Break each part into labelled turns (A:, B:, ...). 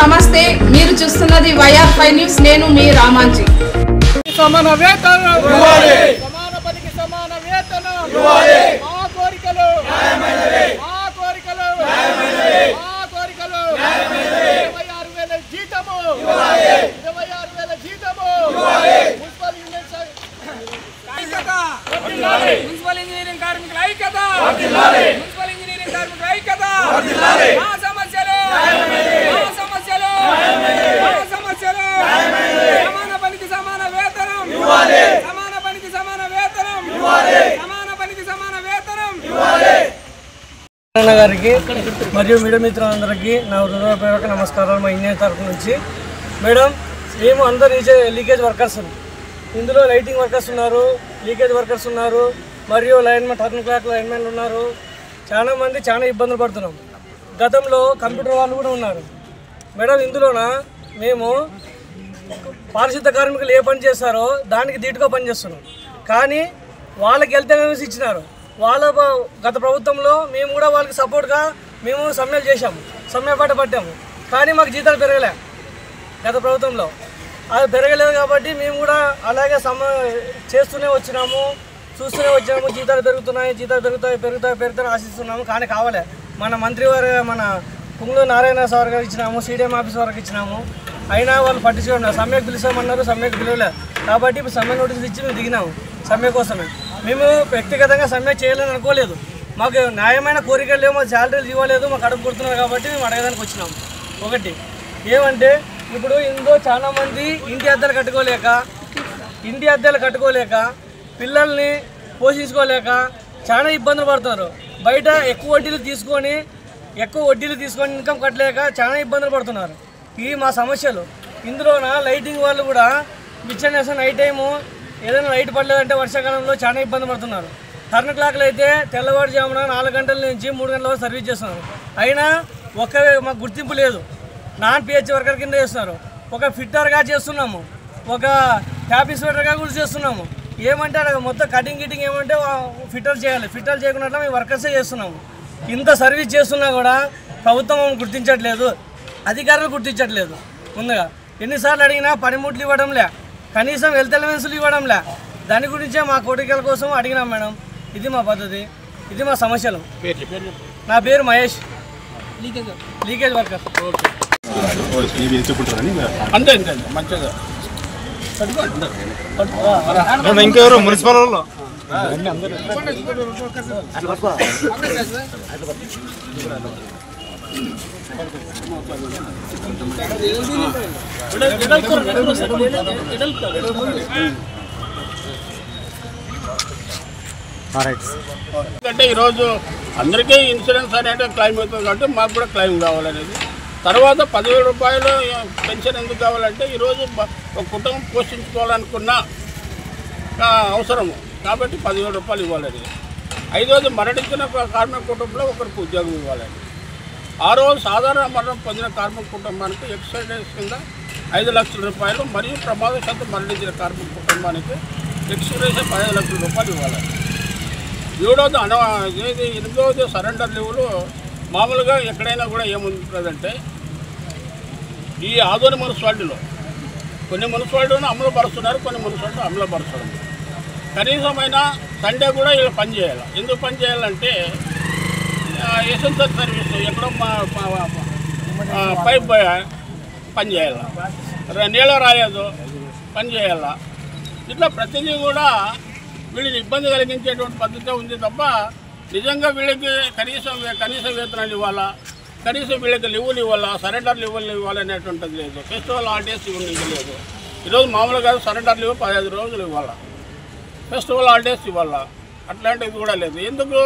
A: నమస్తే, మీరు చూస్తున్నది YR5 న్యూస్. నేను మీ రామాంజీ.
B: సమాన వేతనం ఇవ్వాలి, సమాన పనికి సమాన వేతనం ఇవ్వాలి. మా కోరికలు న్యాయమైనవే, మా కోరికలు న్యాయమైనవే, మా కోరికలు న్యాయమైనవే. 26,000 జీతము ఇవ్వాలి, 26,000 జీతము ఇవ్వాలి. మున్సిపల్ యూనియన్ ఐక్యత వర్ధిల్లాలి, మున్సిపల్ ఇంజనీరింగ్ కార్మికుల ఐక్యత వర్ధిల్లాలి, మున్సిపల్ ఇంజనీరింగ్ కార్మికుల ఐక్యత వర్ధిల్లాలి. మా సమస్యలు న్యాయమైనవే, మా సమస్యలు న్యాయమైనవే, మా సమస్యలు న్యాయమైనవే. సమాన పనికి సమాన వేతనం ఇవ్వాలి, సమాన పనికి సమాన వేతనం ఇవ్వాలి, సమాన పనికి సమాన వేతనం ఇవ్వాలి.
C: గారికి మరియు మీడియా మిత్రులందరికీ నా హృదయపూర్వక నమస్కారాలు. మా ఇండియన్ తరఫు నుంచి మేడం, మేము అందరూ లీకేజ్ వర్కర్స్, ఇందులో లైటింగ్ వర్కర్స్ ఉన్నారు, లీకేజ్ వర్కర్స్ ఉన్నారు, మరియు లైన్మెన్ టర్న్ క్లాక్ లైన్మెన్లు ఉన్నారు. చాలామంది చాలా ఇబ్బందులు పడుతున్నాం. గతంలో కంప్యూటర్ వాళ్ళు కూడా ఉన్నారు మేడం. ఇందులోన మేము పారిశుద్ధ కార్మికులు ఏ పని చేస్తారో దానికి ధీటుగా పనిచేస్తున్నాం. కానీ వాళ్ళకి వెళ్తే ఇచ్చినారు. వాళ్ళ గత ప్రభుత్వంలో మేము కూడా వాళ్ళకి సపోర్ట్గా మేము సమ్మెలు చేశాము, సమ్మె పాట పట్టాము. కానీ మాకు జీతాలు పెరగలే. గత ప్రభుత్వంలో అది పెరగలేదు కాబట్టి మేము కూడా అలాగే సమ్మె చేస్తూనే వచ్చినాము, చూస్తూనే వచ్చినాము. జీతాలు పెరుగుతున్నాయి, జీతాలు పెరుగుతాయి ఆశిస్తున్నాము. కానీ కావాలే మన మంత్రి వారు, మన పుంగళూరు నారాయణ సార్ గారు ఇచ్చినాము, CDM ఆఫీస్ వరకు ఇచ్చినాము. అయినా వాళ్ళు పట్టించుకున్నారు. సమ్మెకు పిలిచామన్నారు, సమ్మెకు పిలవలే. కాబట్టి ఇప్పుడు సమ్మె నోటీసులు ఇచ్చి మేము దిగినాము సమ్మె కోసమే. మేము వ్యక్తిగతంగా సమ్మె చేయాలని అనుకోలేదు. మాకు న్యాయమైన కోరికలు లేవు, మాకు శాలరీలు ఇవ్వలేదు, మాకు అడుగు కొడుతున్నారు కాబట్టి మేము అడగడానికి వచ్చినాము. ఒకటి ఏమంటే ఇప్పుడు ఇందులో చాలామంది ఇంటి అద్దెలు కట్టుకోలేక పిల్లల్ని పోషించుకోలేక చాలా ఇబ్బందులు పడుతున్నారు. బయట ఎక్కువ వడ్డీలు తీసుకొని ఇన్కమ్ కట్టలేక చాలా ఇబ్బందులు పడుతున్నారు. ఇవి మా సమస్యలు. ఇందులోన లైటింగ్ వాళ్ళు కూడా మిచ్చనేసిన నైట్ టైము ఏదైనా లైట్ పడలేదంటే వర్షాకాలంలో చాలా ఇబ్బంది పడుతున్నారు. టర్న్ క్లాక్లు అయితే తెల్లవారుజామున 4 గంటల నుంచి 3 గంటల వరకు సర్వీస్ చేస్తున్నారు. అయినా మాకు గుర్తింపు లేదు. నాన్ PH వర్కర్ కింద చేస్తున్నారు. ఒక ఫిట్టర్గా చేస్తున్నాము, ఒక ట్యాపిస్ ఫిట్టర్గా కూడా చేస్తున్నాము. ఏమంటే అక్కడ మొత్తం కటింగ్ ఏమంటే ఫిట్టర్ చేయాలి. ఫిట్టర్ చేయకుండా మేము వర్కర్సే చేస్తున్నాము. ఇంత సర్వీస్ చేస్తున్నా కూడా ప్రభుత్వం గుర్తించట్లేదు, అధికారులు గుర్తించట్లేదు. ముందుగా ఎన్నిసార్లు అడిగినా పనిముట్లు ఇవ్వడంలే, కనీసం హెల్త్ అలవెన్సులు ఇవ్వడంలే. దాని గురించే మా కోరికల కోసం అడిగినాం మేడం. ఇది మా పద్ధతి, ఇది మా సమస్యలు. నా పేరు మహేష్, లీకేజ్ వర్కర్.
B: అంతే మంచిగా
D: ఇంకెవరు మున్సిపల్ వాళ్ళు
B: అంటే ఈరోజు అందరికీ ఇన్సూరెన్స్ అనేది క్లెయిమ్ అవుతుంది కాబట్టి మాకు కూడా క్లెయిమ్ కావాలనేది. తర్వాత 10,000 రూపాయలు పెన్షన్ ఎందుకు కావాలంటే ఈరోజు ఒక కుటుంబం పోషించుకోవాలనుకున్న అవసరము కాబట్టి 10,000 రూపాయలు ఇవ్వాలని. 5వది మరణించిన కార్మిక కుటుంబంలో ఒకరికి ఉద్యోగం ఇవ్వాలని. 6వది సాధారణ మరణం పొందిన కార్మిక కుటుంబానికి ఎక్సైజ్ కింద 5 లక్షల రూపాయలు మరియు ప్రమాదశాత్తు మరణించిన కార్మిక కుటుంబానికి ఎక్స్గ్రేష 15 లక్షల రూపాయలు ఇవ్వాలి. 8వది సరెండర్ లీవులు. మామూలుగా ఎక్కడైనా కూడా ఏముంటుందంటే ఈ ఆదోని మున్సిపాలిటీలో కొన్ని మున్సిపాలిటీలను అమలు పరుస్తున్నారు, కొన్ని మున్సిపాలిటీలు అమలు పరుస్తారు. కనీసమైన సండే కూడా ఇలా పని చేయాలి. ఎందుకు పని చేయాలంటే ఎసెన్షియల్ సర్వీస్ ఎక్కడో పైప్ పని చేయాలి, నీళ్ళ రాలేదు పని చేయాలా. ఇట్లా ప్రతిదీ కూడా వీళ్ళని ఇబ్బంది కలిగించేటువంటి పద్ధతి ఉంది తప్ప నిజంగా వీళ్ళకి కనీస వేతనాలు ఇవ్వాలా, కనీసం వీళ్ళకి లీవులు ఇవ్వాలా, సరెండర్ లీవులు ఇవ్వాలనేటువంటిది లేదు. ఫెస్టివల్ హాలిడేస్ ఇవ్వడానికి లేదు. ఈరోజు మామూలుగా సరెండర్ లీవ్ 15 రోజులు ఇవ్వాలా, ఫెస్టివల్ హాలిడేస్ ఇవ్వాలా, అట్లాంటివి కూడా లేదు. ఎందుకు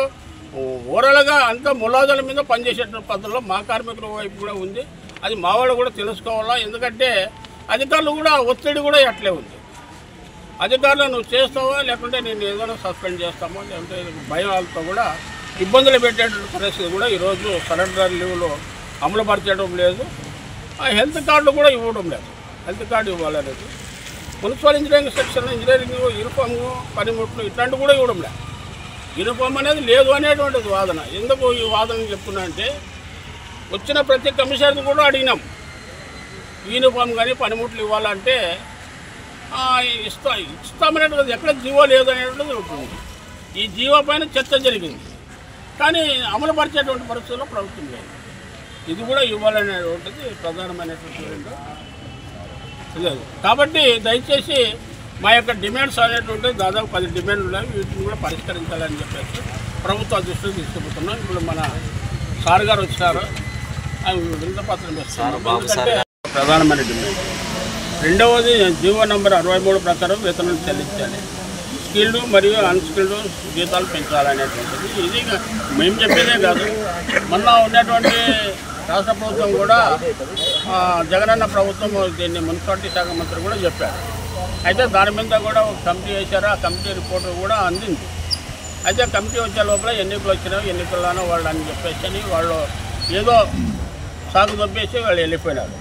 B: ఓవరాల్గా అంతా ములాజల మీద పనిచేసేటువంటి పద్ధతిలో మా కార్మికుల వైపు కూడా ఉంది. అది మా వాళ్ళు కూడా తెలుసుకోవాలా. ఎందుకంటే అధికారులు కూడా ఒత్తిడి కూడా అట్లే ఉంది. అధికారులు నువ్వు చేస్తావా లేకుంటే నేను ఏదైనా సస్పెండ్ చేస్తామో లేకుంటే భయాలతో కూడా ఇబ్బందులు పెట్టేటువంటి పరిస్థితి కూడా ఈరోజు సరెండర్ లీవ్లో అమలు పరచడం లేదు. హెల్త్ కార్డులు కూడా ఇవ్వడం లేదు. హెల్త్ కార్డు ఇవ్వాలనేది municipal engineering section engineering uniform పనిముట్లు ఇట్లాంటివి కూడా ఇవ్వడం లేదు. యూనిఫామ్ అనేది లేదు అనేటువంటిది వాదన. ఎందుకు ఈ వాదన చెప్తున్నా అంటే వచ్చిన ప్రతి కమిషనర్కి కూడా అడిగినాం. యూనిఫామ్ కానీ పనిముట్లు ఇవ్వాలంటే ఇస్తామనేటువంటిది ఎక్కడ జీవో లేదు అనేటువంటిది ఉంటుంది. ఈ జీవో పైన చర్చ జరిగింది, కానీ అమలు పరిచేటువంటి పరిస్థితుల్లో ప్రభుత్వం లేదు. ఇది కూడా ఇవ్వాలనేటువంటిది ప్రధానమైనటువంటి లేదు. కాబట్టి దయచేసి మా యొక్క డిమాండ్స్ అనేటువంటిది దాదాపు 10 డిమాండ్లు ఉన్నాయి. వీటిని కూడా పరిష్కరించాలని చెప్పేసి ప్రభుత్వ దృష్టికి తీసుకుపోతున్నాం. ఇప్పుడు మన సార్ గారు వచ్చినారు, అవి వినతిపత్రం ఇస్తున్నారు. ఎందుకంటే ప్రధానమైన డిమాండ్. రెండవది జీవో నంబర్ 63 ప్రకారం వేతనాలు చెల్లించాలి, స్కిల్డ్ మరియు అన్స్కిల్డ్ జీతాలు పెంచాలనేటువంటిది. ఇది మేము చెప్పేదే కాదు, మొన్న ఉన్నటువంటి రాష్ట్ర ప్రభుత్వం కూడా జగనన్న ప్రభుత్వం దీన్ని మున్సిపాలిటీ శాఖ మంత్రి కూడా చెప్పారు. అయితే దాని మీద కూడా ఒక కమిటీ వేశారు, ఆ కమిటీ రిపోర్ట్ కూడా అందింది. అయితే కమిటీ వచ్చే లోపల ఎన్నికలు వచ్చినాయి, ఎన్నికల్లోనూ వాళ్ళు అని చెప్పేసి వాళ్ళు ఏదో సాగు తప్పేసి వాళ్ళు వెళ్ళిపోయినారు.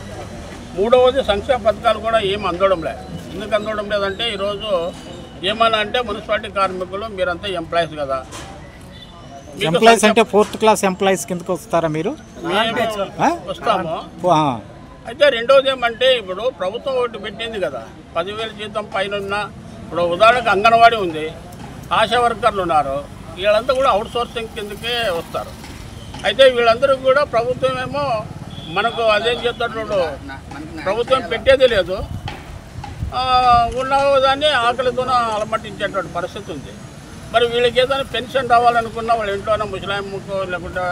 B: మూడవది సంక్షేమ పథకాలు కూడా ఏం అందడం లేదు. ఎందుకు అందడం లేదంటే ఈరోజు ఏమన్నా అంటే మున్సిపాలిటీ కార్మికులు మీరంతా ఎంప్లాయీస్ కదా,
E: ఎంప్లాయీస్ అంటే 4th క్లాస్ ఎంప్లాయీస్ కిందకి వస్తారా మీరు?
B: వస్తాము. అయితే రెండవది ఏమంటే ఇప్పుడు ప్రభుత్వం ఒకటి పెట్టింది కదా, 10,000 జీతం పైన ఉన్న, ఇప్పుడు ఉదాహరణకు అంగన్వాడీ ఉంది, ఆశా వర్కర్లు ఉన్నారు, వీళ్ళంతా కూడా అవుట్ సోర్సింగ్ కిందకే వస్తారు. అయితే వీళ్ళందరూ కూడా ప్రభుత్వం ఏమో మనకు అదేం చేస్తున్నప్పుడు ప్రభుత్వం పెట్టేది లేదు, ఉన్న దాన్ని ఆకలితో అలమటించేటువంటి పరిస్థితి ఉంది. మరి వీళ్ళకి ఏదైనా పెన్షన్ రావాలనుకున్నా వాళ్ళ ఇంట్లోనే ముసలాంకు లేకుంటే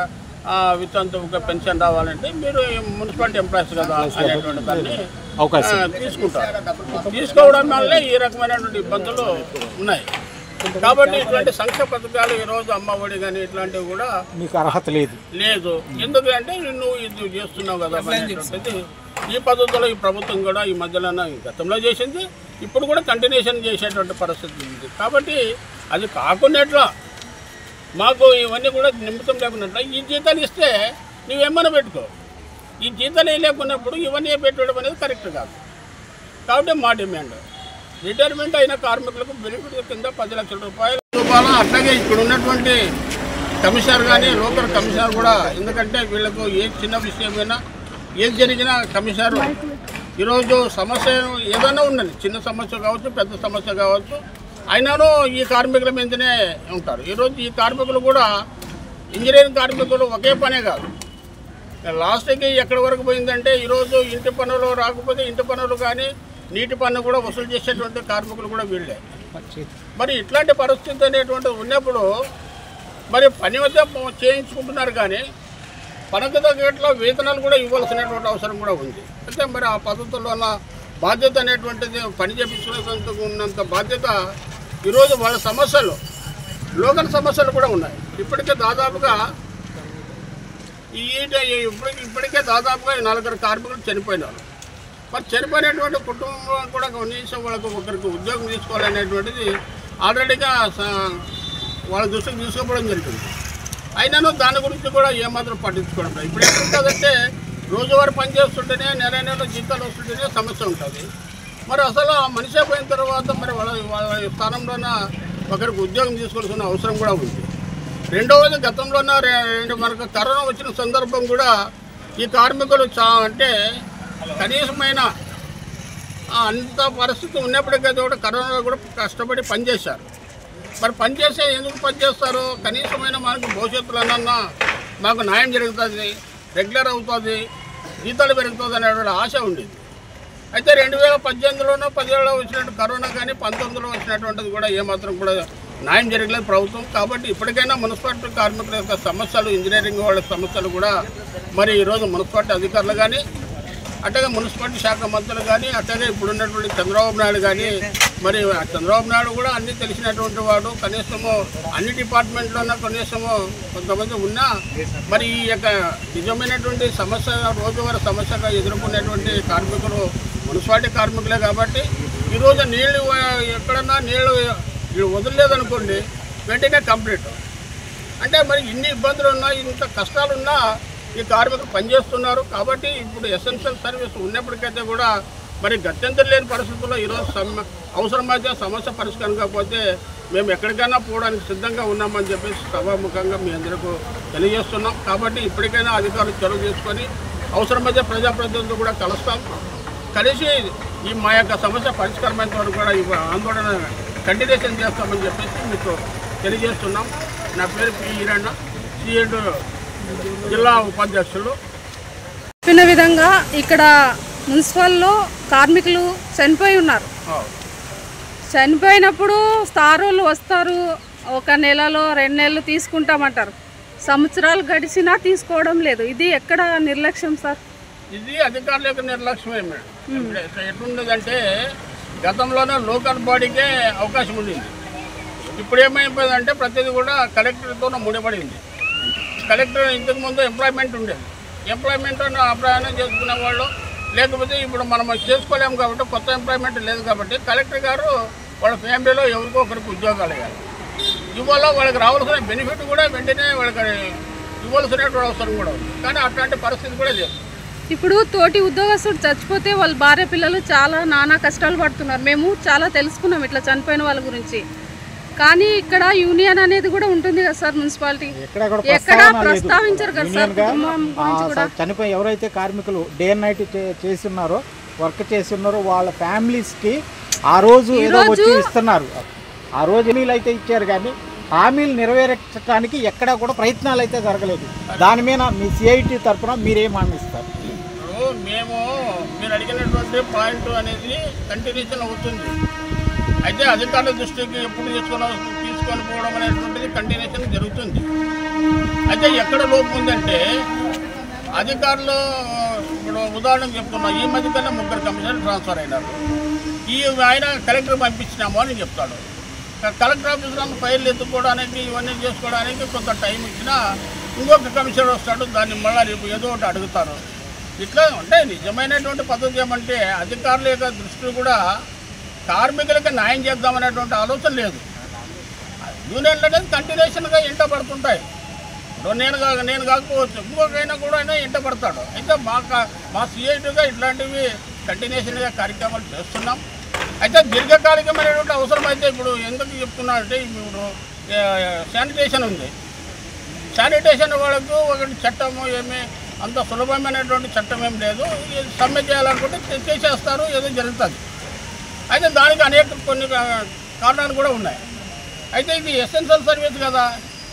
B: వితంతువుగా పెన్షన్ రావాలంటే మీరు మున్సిపాలిటీ ఎంప్లాయీస్ కదా అనేటువంటి దాన్ని తీసుకుంటారు. తీసుకోవడం వల్లే ఈ రకమైనటువంటి ఇబ్బందులు ఉన్నాయి. కాబట్టి ఇట్లాంటి సంక్షేమ పథకాలు ఈరోజు అమ్మఒడి కానీ ఇట్లాంటివి కూడా
E: మీకు అర్హత లేదు.
B: ఎందుకంటే నువ్వు ఇది చేస్తున్నావు కదా అనేటువంటిది ఈ పద్ధతిలో ఈ ప్రభుత్వం కూడా ఈ మధ్యలో గతంలో చేసింది, ఇప్పుడు కూడా కంటిన్యూషన్ చేసేటువంటి పరిస్థితి ఉంది. కాబట్టి అది కాకున్నట్లా మాకు ఇవన్నీ కూడా నిమిత్తం లేకున్నట్ల ఈ జీతాలు ఇస్తే నువ్వేమన్నా పెట్టుకో, ఈ జీతాలు లేకున్నప్పుడు ఇవన్నీ పెట్టడం అనేది కరెక్ట్ కాదు. కాబట్టి మా డిమాండ్ రిటైర్మెంట్ అయిన కార్మికులకు బెనిఫిట్ కింద 10 లక్షల రూపాయలు. అట్లాగే ఇక్కడ ఉన్నటువంటి కమిషనర్ కానీ లోకల్ కమిషనర్ కూడా, ఎందుకంటే వీళ్ళకు ఏ చిన్న విషయమైనా ఏది జరిగినా కమిషనర్ ఈరోజు సమస్య ఏదైనా ఉన్నది, చిన్న సమస్య కావచ్చు పెద్ద సమస్య కావచ్చు, అయినాను ఈ కార్మికుల మీదనే ఉంటారు. ఈరోజు ఈ కార్మికులు కూడా ఇంజనీరింగ్ కార్మికులు ఒకే పనే కాదు, లాస్ట్కి ఎక్కడి వరకు పోయిందంటే ఈరోజు ఇంటి పన్నులు రాకపోతే ఇంటి పన్నులు కానీ నీటి పన్ను కూడా వసూలు చేసేటువంటి కార్మికులు కూడా వీళ్ళే. మరి ఇట్లాంటి పరిస్థితి అనేటువంటిది ఉన్నప్పుడు మరి పని వద్ద చేయించుకుంటున్నారు, కానీ పనికి తగ్గట్లో వేతనాలు కూడా ఇవ్వాల్సినటువంటి అవసరం కూడా ఉంది. అయితే మరి ఆ పద్ధతుల్లో ఉన్న బాధ్యత అనేటువంటిది పని చేయించుకునేందుకు ఉన్నంత బాధ్యత ఈరోజు వాళ్ళ సమస్యలు లోకల్ సమస్యలు కూడా ఉన్నాయి. ఇప్పటికే దాదాపుగా ఇప్పటికే దాదాపుగా 4 కార్మికులు చనిపోయినారు. మరి చనిపోయినటువంటి కుటుంబం కూడా కనీసం వాళ్ళకు ఒకరికి ఉద్యోగం తీసుకోవాలనేటువంటిది ఆల్రెడీగా వాళ్ళ దృష్టికి తీసుకోవడం జరిగింది. అయినాను దాని గురించి కూడా ఏమాత్రం పట్టించుకోవడం లేదు. ఇప్పుడు ఎట్లుంటుందంటే రోజువారీ పని చేస్తుంటేనే నెల జీతాలు వస్తుంటేనే సమస్య ఉంటుంది. మరి అసలు ఆ మనిషి అయిపోయిన తర్వాత మరి వాళ్ళ స్థానంలోన ఒకరికి ఉద్యోగం తీసుకోవాల్సిన అవసరం కూడా ఉంది. రెండవది గతంలోన మనకు కరోనా వచ్చిన సందర్భం కూడా ఈ కార్మికులు అంటే కనీసమైన అంత పరిస్థితి ఉన్నప్పటికైతే కూడా కరోనాలో కూడా కష్టపడి పనిచేశారు. మరి పనిచేసే ఎందుకు పనిచేస్తారు? కనీసమైన మనకు భవిష్యత్తులోనన్నా మాకు న్యాయం జరుగుతుంది, రెగ్యులర్ అవుతుంది, జీతాలు పెరుగుతుంది అనేటువంటి ఆశ ఉండేది. అయితే 2018లోనో 17లో వచ్చినట్టు కరోనా కానీ 19లో వచ్చినటువంటిది కూడా ఏమాత్రం కూడా న్యాయం జరగలేదు ప్రభుత్వం. కాబట్టి ఇప్పటికైనా మున్సిపాలిటీ కార్మికుల యొక్క సమస్యలు, ఇంజనీరింగ్ వాళ్ళ సమస్యలు కూడా మరి ఈరోజు మున్సిపాలిటీ అధికారులు కానీ అట్లాగే మున్సిపాలిటీ శాఖ మంత్రులు కానీ అట్లాగే ఇప్పుడున్నటువంటి చంద్రబాబు నాయుడు కానీ, మరి చంద్రబాబు నాయుడు కూడా అన్నీ తెలిసినటువంటి వాడు, కనీసము అన్ని డిపార్ట్మెంట్లోనే కనీసము కొంతమంది ఉన్నా మరి ఈ యొక్క నిజమైనటువంటి సమస్య రోజువారీ సమస్యగా ఎదుర్కొనేటువంటి కార్మికులు మున్సిపాలిటీ కార్మికులే. కాబట్టి ఈరోజు నీళ్లు ఎక్కడన్నా నీళ్లు వదలలేదనుకోండి వెంటనే కంప్లీట్ అంటే మరి ఇన్ని ఇబ్బందులు ఉన్నా, ఇంత కష్టాలున్నా ఈ కార్మికులు పనిచేస్తున్నారు. కాబట్టి ఇప్పుడు ఎసెన్షియల్ సర్వీస్ ఉన్నప్పటికైతే కూడా మరి గత్యంతరం లేని పరిస్థితుల్లో ఈరోజు అవసరమైతే సమస్య పరిష్కారం కాకపోతే మేము ఎక్కడికైనా పోవడానికి సిద్ధంగా ఉన్నామని చెప్పేసి సభాముఖంగా మీ అందరికీ తెలియజేస్తున్నాం. కాబట్టి ఇప్పటికైనా అధికారులు చొరవ చేసుకొని అవసరమైతే ప్రజాప్రతినిధులు కూడా కలుస్తాం. కలిసి ఈ మా యొక్క సమస్య పరిష్కారమైన వరకు కూడా ఈ ఆందోళన కంటిన్యూషన్ చేస్తామని చెప్పేసి మీకు తెలియజేస్తున్నాం. నా పేరు పి ఈరన్న, సిఎడ్ జిల్లా ఉపాధ్యక్షులు.
A: చెప్పిన విధంగా ఇక్కడ మున్సిపల్లో కార్మికులు చనిపోయి ఉన్నారు. చనిపోయినప్పుడు స్థారోళ్ళు వస్తారు, 1 నెలలో 2 నెలలు తీసుకుంటామంటారు. సంవత్సరాలు గడిచినా తీసుకోవడం లేదు. ఇది ఎక్కడ నిర్లక్ష్యం సార్?
B: ఇది అధికారుల యొక్క నిర్లక్ష్యమే మేడం. ఎట్లుండదంటే గతంలోనే లోకల్ బాడీకే అవకాశం ఉండింది. ఇప్పుడు ఏమైపోయిందంటే ప్రతిదీ కూడా కలెక్టర్తో ముడిపడింది. కలెక్టర్ ఇంతకుముందు ఎంప్లాయ్మెంట్ ఉండేది. ఎంప్లాయ్మెంట్ అప్రయాణం చేసుకునే వాళ్ళు, లేకపోతే ఇప్పుడు మనం చేసుకోలేము కాబట్టి కొత్త ఎంప్లాయ్మెంట్ లేదు కాబట్టి కలెక్టర్ గారు వాళ్ళ ఫ్యామిలీలో ఎవరికో ఒకరికి ఉద్యోగాలు ఇవ్వాలి. ఇవాళ వాళ్ళకి రావాల్సిన బెనిఫిట్ కూడా వెంటనే వాళ్ళకి ఇవ్వాల్సినటువంటి అవసరం కూడా ఉంది. కానీ అట్లాంటి పరిస్థితి కూడా లేదు.
A: ఇప్పుడు తోటి ఉద్యోగస్తుడు చచ్చిపోతే వాళ్ళ భార్య పిల్లలు చాలా నానా కష్టాలు పడుతున్నారు. మేము చాలా తెలుసుకున్నాం ఇట్లా చనిపోయిన వాళ్ళ గురించి. కానీ ఇక్కడ యూనియన్ అనేది కూడా ఉంటుంది కదా సార్, మున్సిపాలిటీ ఎక్కడ ప్రస్తావించారు కదా సార్. కుటుంబం గురించి కూడా
E: చనిపోయి ఎవరైతే కార్మికులు డే అండ్ నైట్ చేస్తున్నారో, వర్క్ చేస్తున్నారో వాళ్ళ ఫ్యామిలీస్కి ఆ రోజు ఏదో వచ్చి ఇస్తున్నారు. ఆ రోజు హామీలు అయితే ఇచ్చారు కానీ హామీలు నెరవేర్చడానికి ఎక్కడా కూడా ప్రయత్నాలు అయితే జరగలేదు. దాని మీద మీ సిఐటి తరఫున మీరేం హామీ ఇస్తారు?
B: మేము మీరు అడిగినటువంటి పాయింట్ అనేది కంటిన్యూషన్ అవుతుంది. అయితే అధికారుల దృష్టికి ఎప్పుడు తీసుకొని పోవడం అనేటువంటిది కంటిన్యూషన్ జరుగుతుంది. అయితే ఎక్కడ లోపం ఉందంటే అధికారులు, ఇప్పుడు ఉదాహరణకు చెప్తున్నా, ఈ మధ్యకన్నా 3 కమిషనర్ ట్రాన్స్ఫర్ అయినారు. ఆయన కలెక్టర్ పంపించినాము అని చెప్తాడు. కలెక్టర్ ఆఫీసులో ఫైల్ ఎత్తుకోవడానికి ఇవన్నీ చేసుకోవడానికి కొంత టైం ఇచ్చినా ఇంకొక కమిషనర్ వస్తాడు, దాన్ని మళ్ళీ రేపు ఏదో ఒకటి అడుగుతారు. ఇట్లా అంటే నిజమైనటువంటి పద్ధతి ఏమంటే అధికారుల యొక్క దృష్టిలో కూడా కార్మికులకి న్యాయం చేద్దామనేటువంటి ఆలోచన లేదు. యూనియన్లు అనేది కంటిన్యూషన్గా ఎంట పడుతుంటాయి. ఇప్పుడు నేను కాకపోవచ్చు, ఇంకొకైనా కూడా అయినా ఎంట పడతాడు. అయితే మా సిఐటీగా ఇట్లాంటివి కంటిన్యూషన్గా కార్యక్రమాలు చేస్తున్నాం. అయితే దీర్ఘకాలికమైనటువంటి అవసరం అయితే ఇప్పుడు ఎందుకు చెప్తున్నా అంటే ఇప్పుడు శానిటేషన్ ఉంది. శానిటేషన్ వాళ్ళకు ఒకటి చట్టము ఏమీ అంత సులభమైనటువంటి చట్టం ఏం లేదు. సమ్మె చేయాలనుకుంటే చేసేస్తారు, ఏదో జరుగుతుంది. అయితే దానికి కొన్ని కారణాలు కూడా ఉన్నాయి. అయితే ఇది ఎసెన్షియల్ సర్వీస్ కదా,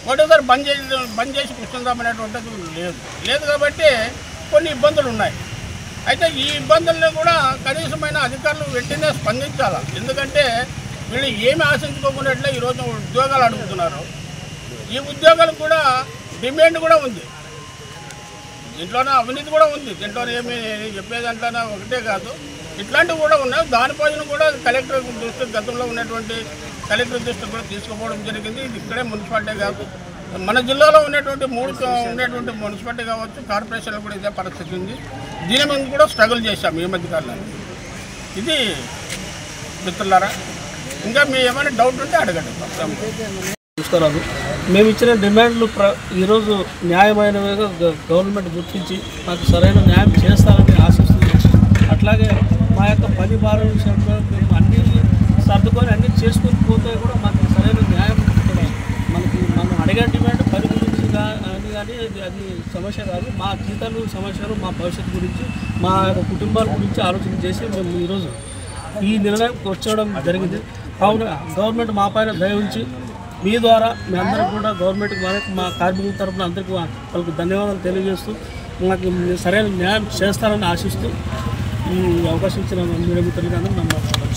B: ఒకటేసారి బంద్ చేసి కూర్చుందామనేటువంటిది లేదు కాబట్టి కొన్ని ఇబ్బందులు ఉన్నాయి. అయితే ఈ ఇబ్బందులను కూడా కనీసమైన అధికారులు వెంటనే స్పందించాలి. ఎందుకంటే వీళ్ళు ఏమి ఆశించుకోకున్నట్లే ఈరోజు ఉద్యోగాలు అడుగుతున్నారు. ఈ ఉద్యోగాలకు కూడా డిమాండ్ కూడా ఉంది. దీంట్లోనే అవినీతి కూడా ఉంది. దీంట్లో ఏమి చెప్పేదంట్లోనే ఒకటే కాదు, ఇట్లాంటివి కూడా ఉన్నాయి. దానిపైన కూడా కలెక్టర్ దృష్టి, గతంలో ఉన్నటువంటి కలెక్టర్ దృష్టి కూడా తీసుకుపోవడం జరిగింది. ఇది ఇక్కడే మున్సిపాలిటీ కాదు, మన జిల్లాలో ఉన్నటువంటి 3 ఉన్నటువంటి మున్సిపాలిటీ కావచ్చు, కార్పొరేషన్లో కూడా ఇదే పరిస్థితి ఉంది. దీని మీద కూడా స్ట్రగుల్ చేశాం ఈ మధ్యకాలంలో. ఇది మిత్రులారా, ఇంకా మీ ఏమైనా డౌట్ ఉంటే అడగండి.
C: నమస్కారాలు. మేము ఇచ్చిన డిమాండ్లు ఈరోజు న్యాయమైనవిగా గవర్నమెంట్ గుర్తించి మాకు సరైన న్యాయం చేస్తారని ఆశిస్తుంది. అట్లాగే మా యొక్క పని భారం విషయంలో మేము అన్నీ సర్దుకొని అన్నీ చేసుకొని పోతే కూడా మాకు సరైన న్యాయం మనం అడిగే డిమాండ్ పని గురించి కానీ అది సమస్య కాదు. మా జీతాలు సమస్యలు, మా భవిష్యత్తు గురించి, మా యొక్క కుటుంబాల గురించి ఆలోచన చేసి మేము ఈరోజు ఈ నిర్ణయం వచ్చడం జరిగింది. కావున గవర్నమెంట్ మా పైన దయ ఉంచి మీ ద్వారా మీ అందరికీ కూడా గవర్నమెంట్కి మా కార్మికుల తరఫున అందరికీ వాళ్ళకి ధన్యవాదాలు తెలియజేస్తూ మాకు సరైన న్యాయం చేస్తారని ఆశిస్తూ ఈ అవకాశం ఇచ్చిన మీడియా మిత్రులందరూ నమ్మకం.